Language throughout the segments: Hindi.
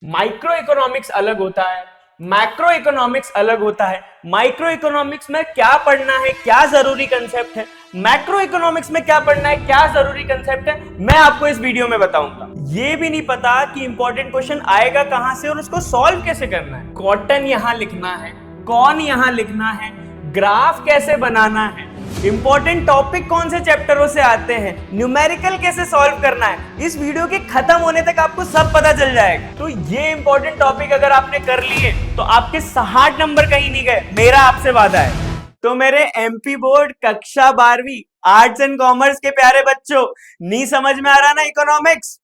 माइक्रो इकोनॉमिक्स अलग होता है, मैक्रो इकोनॉमिक्स अलग होता है। माइक्रो इकोनॉमिक्स में क्या पढ़ना है, क्या जरूरी कंसेप्ट है, मैक्रो इकोनॉमिक्स में क्या पढ़ना है, क्या जरूरी कंसेप्ट है, मैं आपको इस वीडियो में बताऊंगा। ये भी नहीं पता कि इंपॉर्टेंट क्वेश्चन आएगा कहां से और उसको सॉल्व कैसे करना है। कॉटन यहां लिखना है, कौन यहां लिखना है, ग्राफ कैसे बनाना है, इंपॉर्टेंट टॉपिक कौन से चैप्टरों से आते हैं, न्यूमेरिकल कैसे सॉल्व करना है, इस वीडियो के खत्म होने तक आपको सब पता चल जाएगा। तो ये इंपॉर्टेंट टॉपिक अगर आपने कर लिए तो आपके 60 नंबर कहीं नहीं गए, मेरा आपसे वादा है। तो मेरे एमपी बोर्ड कक्षा 12वीं आर्ट्स एंड कॉमर्स के प्यारे बच्चों, नहीं समझ में आ रहा ना इकोनॉमिक्स,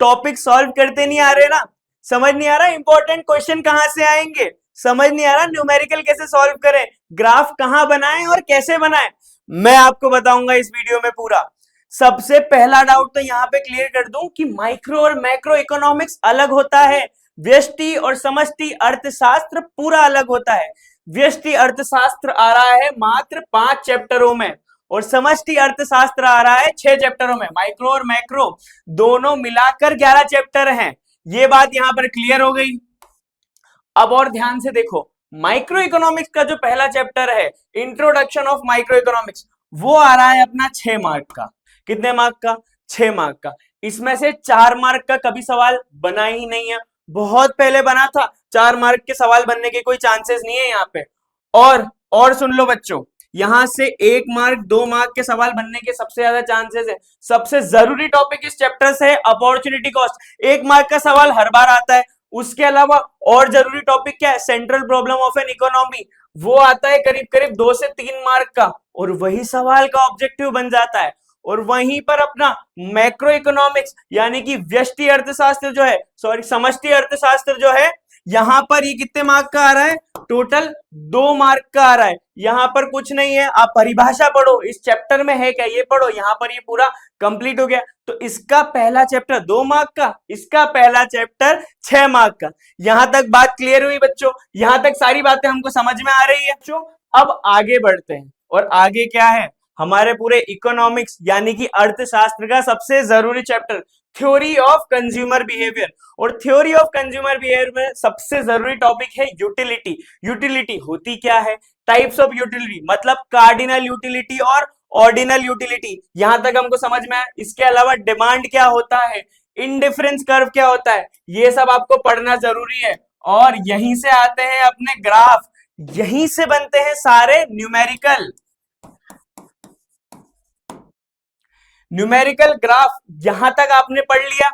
टॉपिक सॉल्व करते नहीं आ रहे ना, समझ नहीं आ रहा इंपॉर्टेंट क्वेश्चन कहां से आएंगे, समझ नहीं आ रहा न्यूमेरिकल कैसे सॉल्व करें, ग्राफ कहां बनाएं और कैसे बनाएं, मैं आपको बताऊंगा इस वीडियो में पूरा। सबसे पहला डाउट तो यहां पे क्लियर कर दूं कि माइक्रो और मैक्रो इकोनॉमिक्स अलग होता है, व्यष्टि और समष्टि अर्थशास्त्र पूरा अलग होता है। व्यष्टि अर्थशास्त्र आ रहा है मात्र 5 चैप्टरों में और समष्टि अर्थशास्त्र आ रहा है 6 चैप्टरों में। माइक्रो और मैक्रो दोनों मिलाकर 11 चैप्टर हैं, ये बात यहां पर क्लियर हो गई। अब और ध्यान से देखो, माइक्रो इकोनॉमिक्स का जो पहला चैप्टर है इंट्रोडक्शन ऑफ माइक्रो इकोनॉमिक्स, वो आ रहा है अपना 6 मार्क का। कितने मार्क का? 6 मार्क का। इसमें से 4 मार्क का कभी सवाल बना ही नहीं है, बहुत पहले बना था, 4 मार्क के सवाल बनने के कोई चांसेस नहीं है यहाँ पे। और सुन लो बच्चों, यहां से 1 मार्क 2 मार्क के सवाल बनने के सबसे ज्यादा चांसेस है। सबसे जरूरी टॉपिक इस चैप्टर से है अपॉर्चुनिटी कॉस्ट, 1 मार्क का सवाल हर बार आता है। उसके अलावा और जरूरी टॉपिक क्या है? Central problem of an economy, वो आता है करीब करीब 2 से 3 मार्क का और वही सवाल का ऑब्जेक्टिव बन जाता है। और वहीं पर अपना मैक्रो इकोनॉमिक्स यानी कि व्यष्टि अर्थशास्त्र जो है, सॉरी समष्टि अर्थशास्त्र जो है, यहां पर ये कितने मार्क का आ रहा है? टोटल 2 मार्क का आ रहा है। यहां पर कुछ नहीं है, आप परिभाषा पढ़ो, इस चैप्टर में है क्या ये पढ़ो, यहां पर ये पूरा कंप्लीट हो गया। तो इसका पहला चैप्टर 2 मार्क का, इसका पहला चैप्टर 6 मार्क का। यहां तक बात क्लियर हुई बच्चों? यहां तक सारी बातें हमको समझ में आ रही है बच्चों? अब आगे बढ़ते हैं, और आगे क्या है हमारे पूरे इकोनॉमिक्स यानी कि अर्थशास्त्र का सबसे जरूरी chapter, theory of consumer behaviour. और थ्योरी ऑफ कंज्यूमर बिहेवियर में सबसे जरूरी टॉपिक है यूटिलिटी। यूटिलिटी होती क्या है, टाइप्स ऑफ यूटिलिटी, मतलब कार्डिनल यूटिलिटी और ऑर्डिनल यूटिलिटी, यहां तक हमको समझ में आया। इसके अलावा डिमांड क्या होता है, इंडिफरेंस कर्व क्या होता है, ये सब आपको पढ़ना जरूरी है। और यहीं से आते हैं अपने ग्राफ, यहीं से बनते हैं सारे न्यूमेरिकल ग्राफ, यहां तक आपने पढ़ लिया।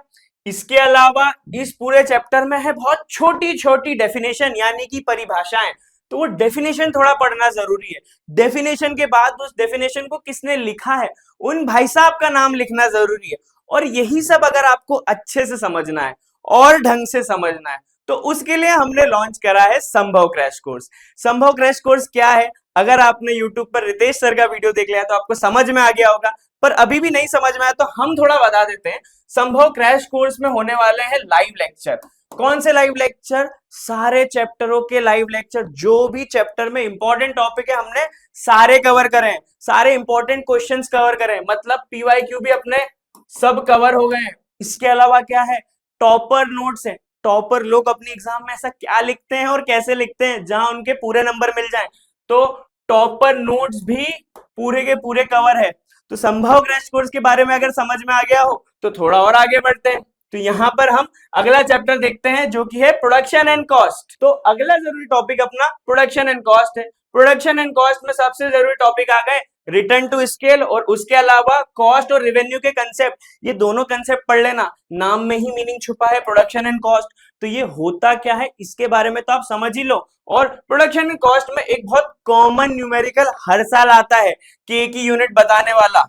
इसके अलावा इस पूरे चैप्टर में है बहुत छोटी छोटी डेफिनेशन यानी कि परिभाषाएं, तो वो डेफिनेशन थोड़ा पढ़ना जरूरी है। डेफिनेशन के बाद उस डेफिनेशन को किसने लिखा है, उन भाई साहब का नाम लिखना जरूरी है। और यही सब अगर आपको अच्छे से समझना है और ढंग से समझना है तो उसके लिए हमने लॉन्च करा है संभव क्रैश कोर्स। संभव क्रैश कोर्स क्या है? अगर आपने यूट्यूब पर रितेश सर का वीडियो देख लिया तो आपको समझ में आ गया होगा, पर अभी भी नहीं समझ में आया तो हम थोड़ा बता देते हैं। संभव क्रैश कोर्स में होने वाले हैं लाइव लेक्चर। कौन से लाइव लेक्चर? सारे चैप्टरों के लाइव लेक्चर, जो भी चैप्टर में इंपॉर्टेंट टॉपिक है हमने सारे कवर करें, सारे इंपॉर्टेंट क्वेश्चंस कवर करें, मतलब पीवाईक्यू भी अपने सब कवर हो गए। इसके अलावा क्या है? टॉपर नोट्स है। टॉपर लोग अपनी एग्जाम में ऐसा क्या लिखते हैं और कैसे लिखते हैं जहां उनके पूरे नंबर मिल जाएं, तो टॉपर नोट्स भी पूरे के पूरे कवर है। तो संभव क्रैश कोर्स के बारे में अगर समझ में आ गया हो तो थोड़ा और आगे बढ़ते हैं। तो यहां पर हम अगला चैप्टर देखते हैं जो कि है प्रोडक्शन एंड कॉस्ट। तो अगला जरूरी टॉपिक अपना प्रोडक्शन एंड कॉस्ट है। प्रोडक्शन एंड कॉस्ट में सबसे जरूरी टॉपिक आ गए रिटर्न टू स्केल, और उसके अलावा कॉस्ट और रेवेन्यू के कंसेप्ट। ये दोनों कंसेप्ट पढ़ लेना, नाम में ही मीनिंग छुपा है प्रोडक्शन एंड कॉस्ट। तो ये होता क्या है इसके बारे में तो आप समझ ही लो। और प्रोडक्शन एंड कॉस्ट में एक बहुत कॉमन न्यूमेरिकल हर साल आता है, के की यूनिट बताने वाला।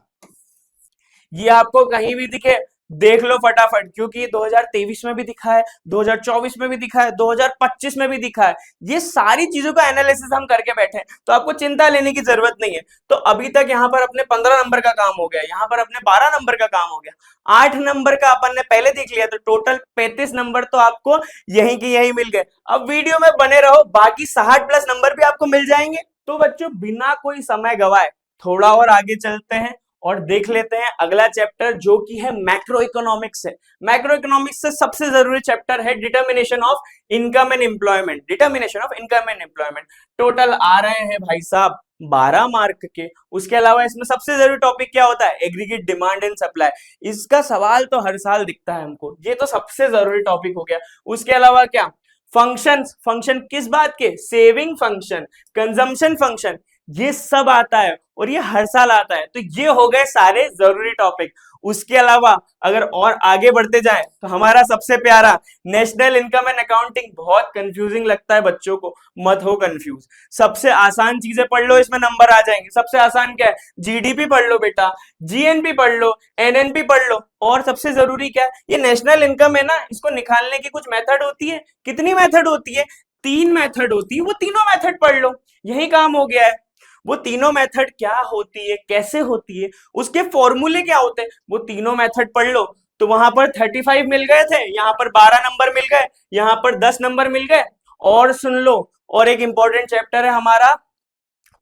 ये आपको कहीं भी दिखे देख लो फटाफट, क्योंकि ये 2023 में भी दिखा है, 2024 में भी दिखा है, 2025 में भी दिखा है। ये सारी चीजों का एनालिसिस हम करके बैठे हैं, तो आपको चिंता लेने की जरूरत नहीं है। तो अभी तक यहाँ पर अपने 15 नंबर का काम हो गया, यहाँ पर अपने 12 नंबर का काम हो गया, 8 नंबर का अपन ने पहले देख लिया, तो टोटल 35 नंबर तो आपको यहीं के यहीं मिल गए। अब वीडियो में बने रहो, बाकी 60 प्लस नंबर भी आपको मिल जाएंगे। तो बच्चों बिना कोई समय गवाए थोड़ा और आगे चलते हैं और देख लेते हैं अगला चैप्टर जो कि है मैक्रो इकोनॉमिक्स है। मैक्रो इकोनॉमिक्स से सबसे जरूरी चैप्टर है determination of income and employment. Determination of income and employment total आ रहे हैं भाई साहब 12 मार्क के। उसके अलावा इसमें सबसे जरूरी टॉपिक क्या होता है, एग्रीगेट डिमांड एंड सप्लाई। इसका सवाल तो हर साल दिखता है हमको, ये तो सबसे जरूरी टॉपिक हो गया। उसके अलावा क्या, फंक्शंस, फंक्शन किस बात के, सेविंग फंक्शन, कंजम्पशन फंक्शन, ये सब आता है और ये हर साल आता है। तो ये हो गए सारे जरूरी टॉपिक। उसके अलावा अगर और आगे बढ़ते जाएं तो हमारा सबसे प्यारा नेशनल इनकम एंड अकाउंटिंग, बहुत कंफ्यूजिंग लगता है बच्चों को, मत हो कंफ्यूज। सबसे आसान चीजें पढ़ लो, इसमें नंबर आ जाएंगे। सबसे आसान क्या है, जीडीपी पढ़ लो बेटा, जीएनपी पढ़ लो, एनएनपी पढ़ लो। और सबसे जरूरी क्या है, ये नेशनल इनकम है ना, इसको निकालने की कुछ मेथड होती है। कितनी मेथड होती है, 3 मेथड होती है, वो तीनों मेथड पढ़ लो, यही काम हो गया है। वो तीनों मेथड क्या होती है, कैसे होती है, उसके फॉर्मूले क्या होते हैं, वो तीनों मेथड पढ़ लो। तो वहां पर 35 मिल गए थे, यहाँ पर 12 नंबर मिल गए, यहाँ पर 10 नंबर मिल गए। और सुन लो, और एक इंपॉर्टेंट चैप्टर है हमारा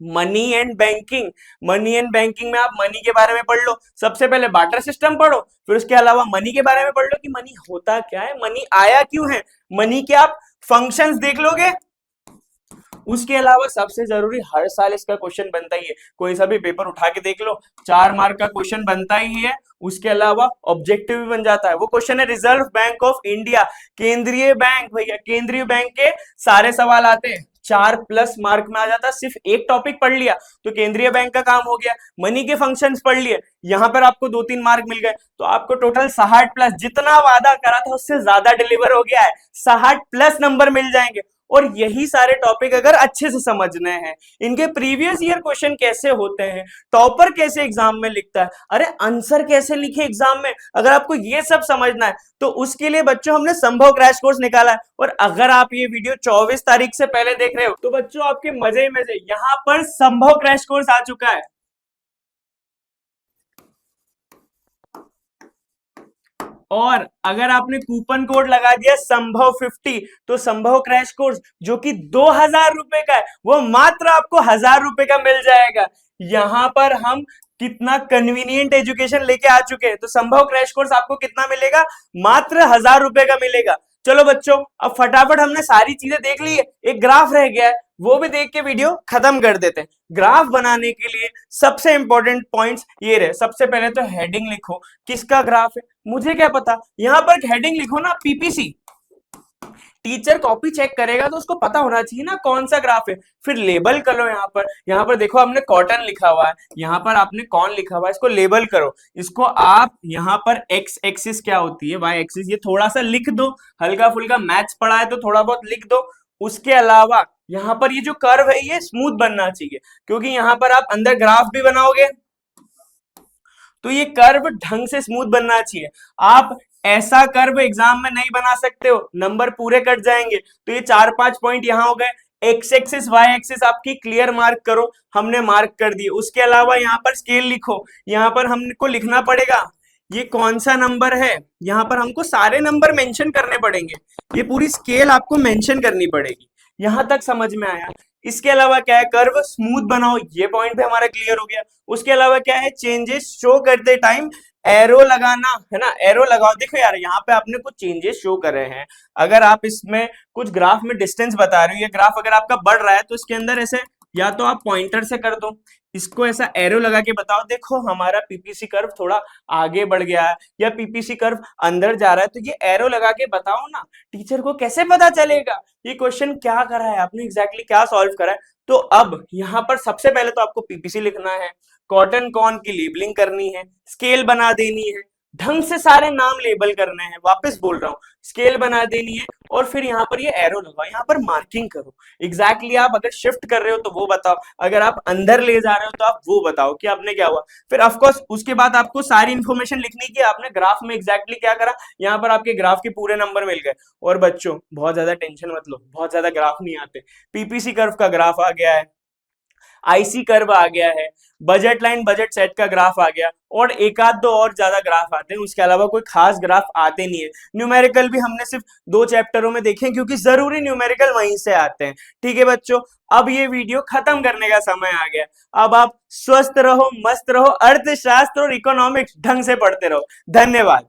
money and banking. Money and banking में आप मनी के बारे में पढ़ लो। सबसे पहले बार्टर सिस्टम पढ़ो, फिर उसके अलावा मनी के बारे में पढ़ लो कि मनी होता क्या है, मनी आया क्यों है, मनी के आप फंक्शंस देख लोगे। उसके अलावा सबसे जरूरी, हर साल इसका क्वेश्चन बनता ही है, कोई सा भी पेपर उठा के देख लो 4 मार्क का क्वेश्चन बनता ही है। उसके अलावा ऑब्जेक्टिव भी बन जाता है। वो क्वेश्चन है रिजर्व बैंक ऑफ इंडिया, केंद्रीय बैंक, भैया केंद्रीय बैंक के सारे सवाल आते हैं, 4+ मार्क में आ जाता है। सिर्फ एक टॉपिक पढ़ लिया तो केंद्रीय बैंक का काम हो गया। मनी के फंक्शंस पढ़ लिए, यहां पर आपको 2-3 मार्क मिल गए, तो आपको टोटल 60+, जितना वादा करा था उससे ज्यादा डिलीवर हो गया है, 60+ नंबर मिल जाएंगे। और यही सारे टॉपिक अगर अच्छे से समझने हैं, इनके प्रीवियस ईयर क्वेश्चन कैसे होते हैं, टॉपर कैसे एग्जाम में लिखता है, अरे आंसर कैसे लिखे एग्जाम में, अगर आपको ये सब समझना है तो उसके लिए बच्चों हमने संभव क्रैश कोर्स निकाला है। और अगर आप ये वीडियो 24 तारीख से पहले देख रहे हो तो बच्चों आपके मजे ही मजे, यहाँ पर संभव क्रैश कोर्स आ चुका है। और अगर आपने कूपन कोड लगा दिया संभव 50, तो संभव क्रैश कोर्स जो कि 2000 रुपए का है, वो मात्र आपको 1000 रुपए का मिल जाएगा। यहां पर हम कितना कन्वीनियंट एजुकेशन लेके आ चुके हैं। तो संभव क्रैश कोर्स आपको कितना मिलेगा, मात्र 1000 रुपए का मिलेगा। चलो बच्चों, अब फटाफट हमने सारी चीजें देख ली है, एक ग्राफ रह गया है, वो भी देख के वीडियो खत्म कर देते हैं। ग्राफ बनाने के लिए सबसे इंपॉर्टेंट पॉइंट्स ये रहे। सबसे पहले तो हेडिंग लिखो, किसका ग्राफ है, मुझे क्या पता, यहां पर हेडिंग लिखो ना पीपीसी। टीचर कॉपी चेक करेगा तो उसको पता होना चाहिए ना कौन सा ग्राफ है। फिर लेबल कर लो, यहाँ पर देखो हमने कॉटन लिखा हुआ है, यहाँ पर आपने कौन लिखा हुआ है, इसको लेबल करो। इसको आप यहाँ पर एक्स एक्सिस क्या होती है, वाई एक्सिस, ये थोड़ा सा लिख दो, हल्का फुल्का मैथ्स पढ़ा है तो थोड़ा बहुत लिख दो। उसके अलावा यहाँ पर ये जो कर्व है ये स्मूथ बनना चाहिए, क्योंकि यहाँ पर आप अंदर ग्राफ भी बनाओगे तो ये कर्व ढंग से स्मूथ बनना चाहिए। आप ऐसा कर्व एग्जाम में नहीं बना सकते हो, नंबर पूरे कट जाएंगे। तो ये 4-5 पॉइंट यहाँ हो गए। एक्स एक्सिस वाई एक्सिस आपकी क्लियर मार्क करो, हमने मार्क कर दिए। उसके अलावा यहाँ पर स्केल लिखो, यहाँ पर हमको लिखना पड़ेगा ये कौन सा नंबर है, यहाँ पर हमको सारे नंबर मेंशन करने पड़ेंगे, ये पूरी स्केल आपको मेंशन करनी पड़ेगी। यहां तक समझ में आया। इसके अलावा क्या है, कर्व स्मूथ बनाओ, ये पॉइंट भी हमारा क्लियर हो गया। उसके अलावा क्या है, चेंजेस शो करते टाइम एरो लगाना है ना, एरो लगाओ। देखो यार, यहाँ पे आपने कुछ चेंजेस शो कर रहे हैं, अगर आप इसमें कुछ ग्राफ में डिस्टेंस बता रहे हो, ये ग्राफ अगर आपका बढ़ रहा है तो इसके अंदर ऐसे या तो आप पॉइंटर से कर दो, इसको ऐसा एरो लगा के बताओ, देखो हमारा पीपीसी कर्व थोड़ा आगे बढ़ गया है या पीपीसी कर्व अंदर जा रहा है, तो ये एरो लगा के बताओ ना। टीचर को कैसे पता चलेगा ये क्वेश्चन क्या करा है आपने, एग्जैक्टली क्या सॉल्व करा है। तो अब यहाँ पर सबसे पहले तो आपको पीपीसी लिखना है, कॉटन कॉन की लेबलिंग करनी है, स्केल बना देनी है, ढंग से सारे नाम लेबल करने हैं, वापस बोल रहा हूँ, स्केल बना देनी है। और फिर यहाँ पर ये एरो लगाओ, यहाँ पर मार्किंग करो, एग्जैक्टली आप अगर शिफ्ट कर रहे हो तो वो बताओ, अगर आप अंदर ले जा रहे हो तो आप वो बताओ कि आपने क्या हुआ। फिर ऑफकोर्स उसके बाद आपको सारी इंफॉर्मेशन लिखनी की आपने ग्राफ में एग्जैक्टली क्या करा। यहाँ पर आपके ग्राफ के पूरे नंबर मिल गए। और बच्चों बहुत ज्यादा टेंशन मत लो, बहुत ज्यादा ग्राफ नहीं आते, पीपीसी कर्व का ग्राफ आ गया है, आईसी कर्व आ गया है, बजट लाइन बजट सेट का ग्राफ आ गया, और एक आध दो और ज्यादा ग्राफ आते हैं, उसके अलावा कोई खास ग्राफ आते नहीं है। न्यूमेरिकल भी हमने सिर्फ 2 चैप्टरों में देखे क्योंकि जरूरी न्यूमेरिकल वहीं से आते हैं। ठीक है बच्चों, अब ये वीडियो खत्म करने का समय आ गया। अब आप स्वस्थ रहो, मस्त रहो, अर्थशास्त्र और इकोनॉमिक्स ढंग से पढ़ते रहो। धन्यवाद।